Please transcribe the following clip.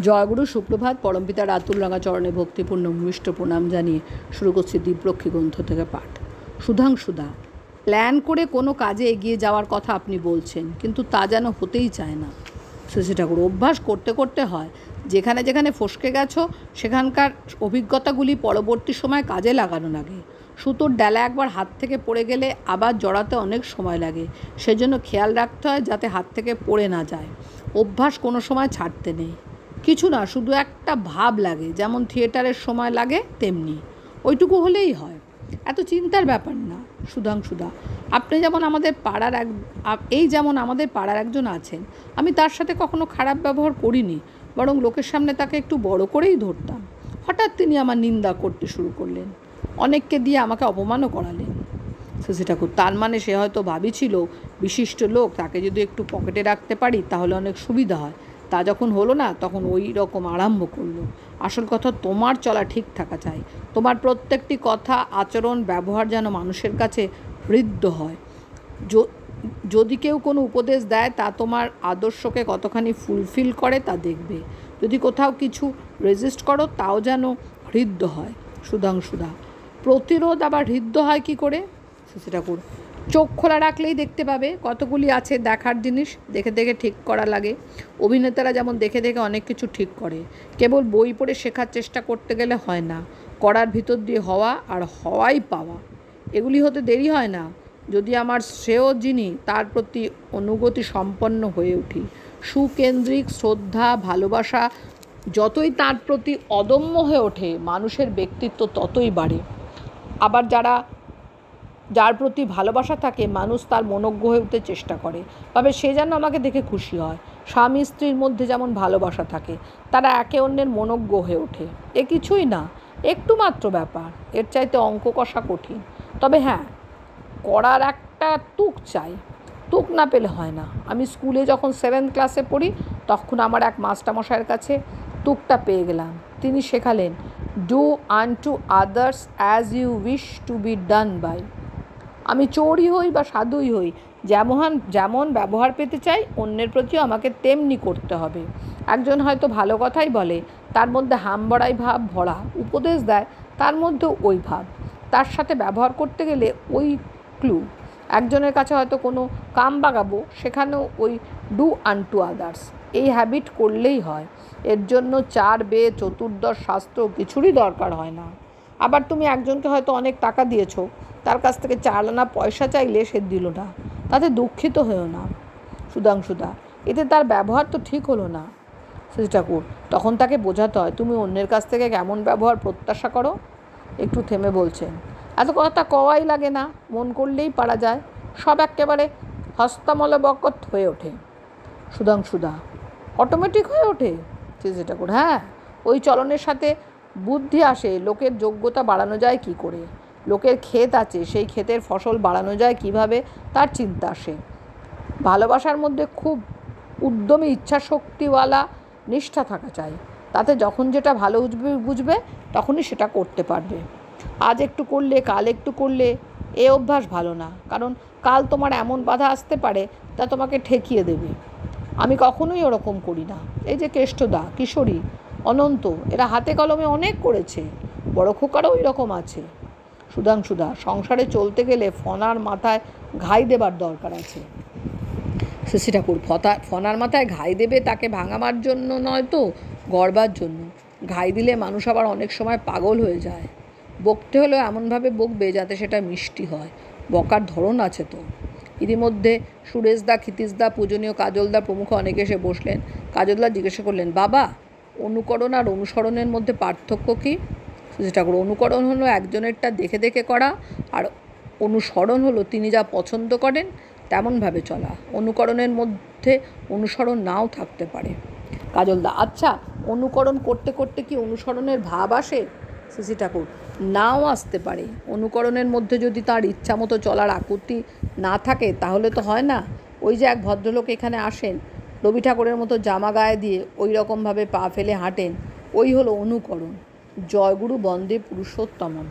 জয়গুরু সুপ্রভাত। পরমপিতা রাতুল রাঙা চরণে ভক্তিপূর্ণ ভূমিষ্ঠ প্রণাম জানিয়ে শুরু করছি দিব্যরক্ষী গ্রন্থ থেকে পাঠ। সুধাংশুদা, প্ল্যান করে কোনো কাজে এগিয়ে যাওয়ার কথা আপনি বলছেন, কিন্তু তা যেন হতেই চায় না। শশী ঠাকুর, অভ্যাস করতে করতে হয়। যেখানে যেখানে ফসকে গেছো সেখানকার অভিজ্ঞতাগুলি পরবর্তী সময় কাজে লাগানো লাগে। সুতোর ডালা একবার হাত থেকে পড়ে গেলে আবার জড়াতে অনেক সময় লাগে। সেজন্য খেয়াল রাখতে হয় যাতে হাত থেকে পড়ে না যায়। অভ্যাস কোনো সময় ছাড়তে নেই। কিছু না, শুধু একটা ভাব লাগে, যেমন থিয়েটারের সময় লাগে তেমনি। ওইটুকু হলেই হয়, এত চিন্তার ব্যাপার না। সুধাংশুদা, আপনি যেমন আমাদের পাড়ার যেমন আমাদের পাড়ার একজন আছেন, আমি তার সাথে কখনো খারাপ ব্যবহার করিনি, বরং লোকের সামনে তাকে একটু বড় করেই ধরতাম। হঠাৎ তিনি আমার নিন্দা করতে শুরু করলেন, অনেককে দিয়ে আমাকে অপমানও করালেন। শশী ঠাকুর, তার মানে সে হয়তো ভাবিছিল বিশিষ্ট লোক, তাকে যদি একটু পকেটে রাখতে পারি তাহলে অনেক সুবিধা হয়। তা যখন হলো না তখন ওই রকম আরম্ভ করলো। আসল কথা, তোমার চলা ঠিক থাকা চাই। তোমার প্রত্যেকটি কথা, আচরণ, ব্যবহার যেন মানুষের কাছে হৃদ্য হয়। যদি কেউ কোনো উপদেশ দেয় তা তোমার আদর্শকে কতখানি ফুলফিল করে তা দেখবে। যদি কোথাও কিছু রেজিস্ট করো তাও যেন হৃদ্য হয়। সুধাংশুদা, প্রতিরোধ আবার হৃদ্য হয় কি করে? শশী ঠাকুর, চোখ খোলা রাখলেই দেখতে পাবে কতগুলি আছে দেখার জিনিস, দেখে দেখে ঠিক করা লাগে। অভিনেতারা যেমন দেখে দেখে অনেক কিছু ঠিক করে। কেবল বই পড়ে শেখার চেষ্টা করতে গেলে হয় না। করার ভিতর দিয়ে হওয়া আর হওয়াই পাওয়া, এগুলি হতে দেরি হয় না। যদি আমার শ্রেয় যিনি, তার প্রতি অনুগতি সম্পন্ন হয়ে উঠি, সুকেন্দ্রিক শ্রদ্ধা ভালোবাসা যতই তার প্রতি অদম্য হয়ে ওঠে, মানুষের ব্যক্তিত্ব ততই বাড়ে। আবার যার প্রতি ভালোবাসা থাকে, মানুষ তার মনোজ্ঞ হয়ে উঠতে চেষ্টা করে, তবে সে যেন আমাকে দেখে খুশি হয়। স্বামী স্ত্রীর মধ্যে যেমন ভালোবাসা থাকে, তারা একে অন্যের মনোজ্ঞ হয়ে ওঠে। এ কিছুই না, একটু মাত্র ব্যাপার। এর চাইতে অঙ্ক কষা কঠিন। তবে হ্যাঁ, করার একটা তুক চাই। তুক না পেলে হয় না। আমি স্কুলে যখন 7th ক্লাসে পড়ি, তখন আমার এক মাস্টারমশাইয়ের কাছে তুকটা পেয়ে গেলাম। তিনি শেখালেন, do unto others as you wish to be done by. আমি চোরই হই বা সাধুই হই, যেমন ব্যবহার পেতে চাই, অন্যের প্রতিও আমাকে তেমনি করতে হবে। একজন হয়তো ভালো কথাই বলে, তার মধ্যে হামবড়াই ভাব ভরা, উপদেশ দেয়, তার মধ্যেও ওই ভাব। তার সাথে ব্যবহার করতে গেলে ওই ক্লু। একজনের কাছে হয়তো কোনো কাম বাগাবো, সেখানেও ওই ডু আনটু আদার্স। এই হ্যাবিট করলেই হয়। এর জন্য 4 বেদ, চতুর্দশ শাস্ত্র কিছুরই দরকার হয় না। আবার তুমি একজনকে হয়তো অনেক টাকা দিয়েছো, তার কাছ থেকে 4 আনা পয়সা চাইলে সে দিল না, তাতে দুঃখিত হয়েও না। সুধাংশুদা, এতে তার ব্যবহার তো ঠিক হলো না। শশী ঠাকুর, তখন তাকে বোঝাতে হয় তুমি অন্যের কাছ থেকে কেমন ব্যবহার প্রত্যাশা করো। একটু থেমে বলছেন, এত কথা কওয়াই লাগে না, মন করলেই পারা যায়। সব একেবারে হস্তমলবকত হয়ে ওঠে। সুধাংশুদা, অটোমেটিক হয়ে ওঠে? শশী ঠাকুর, হ্যাঁ, ওই চলনের সাথে বুদ্ধি আসে। লোকের যোগ্যতা বাড়ানো যায় কি করে, লোকের ক্ষেত আছে, সেই ক্ষেতের ফসল বাড়ানো যায় কিভাবে, তার চিন্তা আসে। ভালোবাসার মধ্যে খুব উদ্যমী ইচ্ছাশক্তিওয়ালা নিষ্ঠা থাকা চাই। তাতে যখন যেটা ভালো বুঝবে তখনই সেটা করতে পারবে। আজ একটু করলে, কাল একটু করলে, এ অভ্যাস ভালো না। কারণ কাল তোমার এমন বাধা আসতে পারে তা তোমাকে ঠেকিয়ে দেবে। আমি কখনোই ওরকম করি না। এই যে কেষ্টদা, কিশোরী, অনন্ত, এরা হাতে কলমে অনেক করেছে। বড় খোকারও ওই রকম আছে। সুধাংশুদা, সংসারে চলতে গেলে ফনার মাথায় ঘাই দেবার দরকার আছে। শশী ঠাকুর, ফনার মাথায় ঘাই দেবে তাকে ভাঙাবার জন্য নয় তো, গড়বার জন্য। ঘাই দিলে মানুষ আবার অনেক সময় পাগল হয়ে যায়। বকতে হলেও এমনভাবে বকবে যাতে সেটা মিষ্টি হয়। বকার ধরন আছে তো। ইতিমধ্যে সুরেশদা, ক্ষিতীশদা, পূজনীয় কাজলদা প্রমুখ অনেকে এসে বসলেন। কাজলদা জিজ্ঞাসা করলেন, বাবা, অনুকরণ আর অনুসরণের মধ্যে পার্থক্য কী? শশী ঠাকুর, অনুকরণ হলো একজনেরটা দেখে দেখে করা, আর অনুসরণ হলো তিনি যা পছন্দ করেন তেমনভাবে চলা। অনুকরণের মধ্যে অনুসরণ নাও থাকতে পারে। কাজলদা, আচ্ছা, অনুকরণ করতে করতে কি অনুসরণের ভাব আসে? শশী ঠাকুর, নাও আসতে পারে। অনুকরণের মধ্যে যদি তার ইচ্ছা মতো চলার আকুতি না থাকে তাহলে তো হয় না। ওই যে এক ভদ্রলোক এখানে আসেন, রবি ঠাকুরের মতো জামা গায়ে দিয়ে ওই রকমভাবে পা ফেলে হাঁটেন, ওই হলো অনুকরণ। জয়গুরু বন্দে পুরুষোত্তমম।